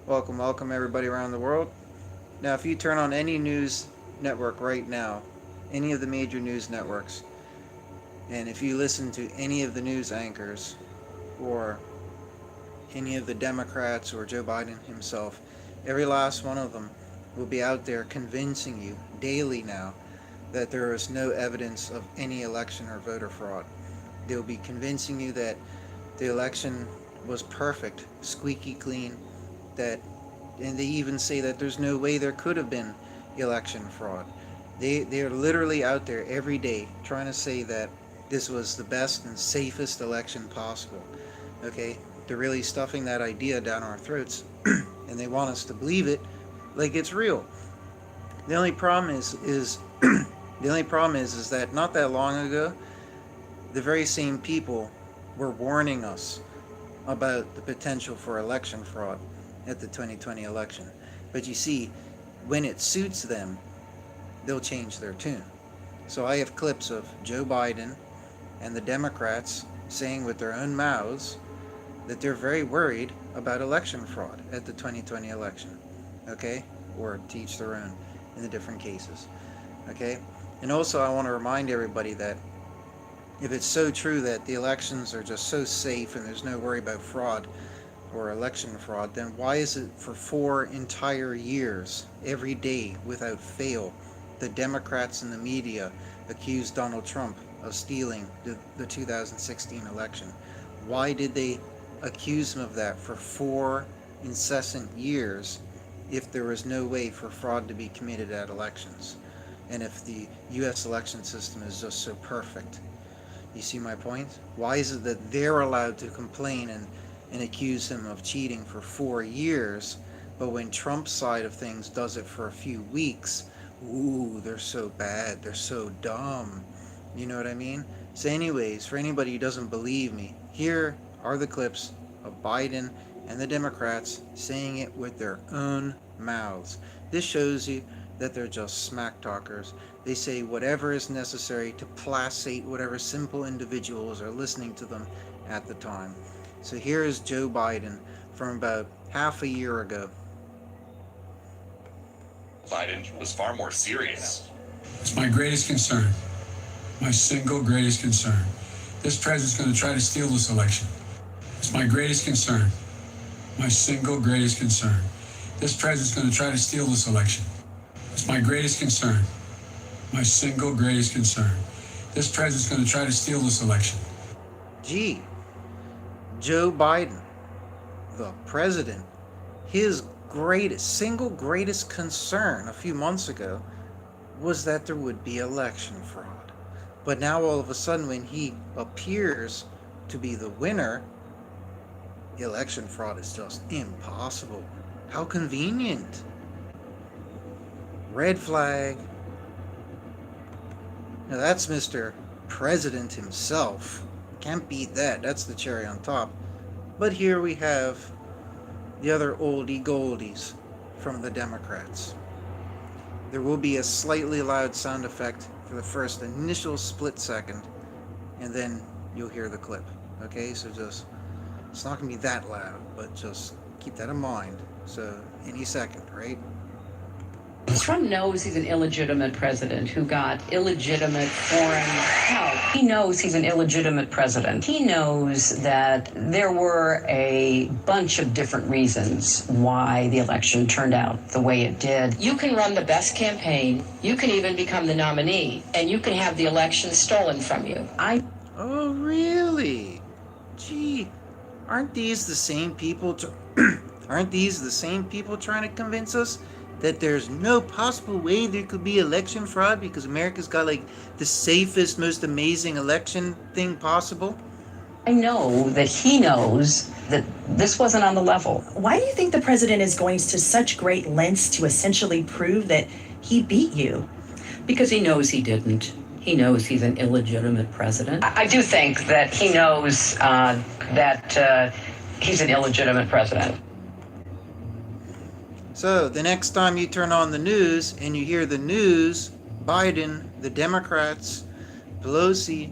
Welcome everybody around the world. Now, if you turn on any news network right now, any of the major news networks, and if you listen to any of the news anchors or any of the Democrats or Joe Biden himself, every last one of them will be out there convincing you daily now that there is no evidence of any election or voter fraud. They'll be convincing you that the election was perfect, squeaky clean, that and they even say that there's no way there could have been election fraud. They're literally out there every day trying to say that this was the best and safest election possible. Okay? They're really stuffing that idea down our throats and they want us to believe it like it's real. The only problem is the only problem is that not that long ago, the very same people were warning us about the potential for election fraud at the 2020 election. But you see, when it suits them, they'll change their tune. So I have clips of Joe Biden and the Democrats saying with their own mouths that they're very worried about election fraud at the 2020 election. Okay? Or to each their own in the different cases. Okay? And also, I want to remind everybody that if it's so true that the elections are just so safe and there's no worry about fraud or election fraud, then why is it for 4 entire years, every day without fail, the Democrats and the media accused Donald Trump of stealing the 2016 election? Why did they accuse him of that for 4 incessant years if there was no way for fraud to be committed at elections? And if the U.S. election system is just so perfect? You see my point? Why is it that they're allowed to complain and accuse him of cheating for 4 years, but when Trump's side of things does it for a few weeks, ooh, they're so bad, they're so dumb. You know what I mean? So anyways, for anybody who doesn't believe me, here are the clips of Biden and the Democrats saying it with their own mouths. This shows you that they're just smack talkers. They say whatever is necessary to placate whatever simple individuals are listening to them at the time. So here is Joe Biden from about half a year ago. Biden was far more serious. It's my greatest concern, my single greatest concern. This president's going to try to steal this election. It's my greatest concern, my single greatest concern. This president's going to try to steal this election. It's my greatest concern, my single greatest concern. This president's going to try to steal this election. Gee, Joe Biden, the president, his single greatest concern a few months ago was that there would be election fraud. But now all of a sudden when he appears to be the winner, election fraud is just impossible. How convenient. Red flag. Now that's Mr. President himself. Can't beat that. That's the cherry on top. But here we have the other oldie goldies from the Democrats. There will be a slightly loud sound effect for the first initial split second, and then you'll hear the clip. Okay, so it's not going to be that loud, but just keep that in mind. So any second, right? Trump knows he's an illegitimate president who got illegitimate foreign help. He knows he's an illegitimate president. He knows that there were a bunch of different reasons why the election turned out the way it did. You can run the best campaign, you can even become the nominee, and you can have the election stolen from you. Oh, really? Gee, aren't these the same people trying to convince us that there's no possible way there could be election fraud because America's got like the safest, most amazing election thing possible? I know that he knows that this wasn't on the level. Why do you think the president is going to such great lengths to essentially prove that he beat you? Because he knows he didn't. He knows he's an illegitimate president. I do think that he knows that he's an illegitimate president. So the next time you turn on the news and you hear the news, Biden, the Democrats, Pelosi,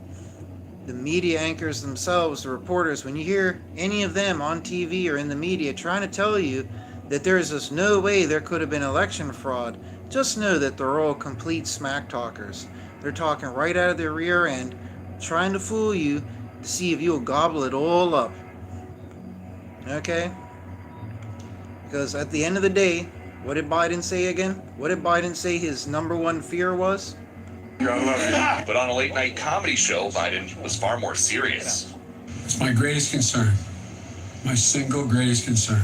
the media anchors themselves, the reporters, when you hear any of them on TV or in the media trying to tell you that there's just no way there could have been election fraud, just know that they're all complete smack talkers. They're talking right out of their rear end, trying to fool you to see if you'll gobble it all up. Okay? Because at the end of the day, what did Biden say again? What did Biden say his number one fear was? But on a late night comedy show, Biden was far more serious. It's my greatest concern. My single greatest concern.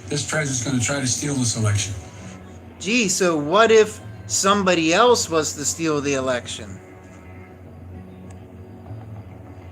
This president's going to try to steal this election. Gee, so what if somebody else was to steal the election?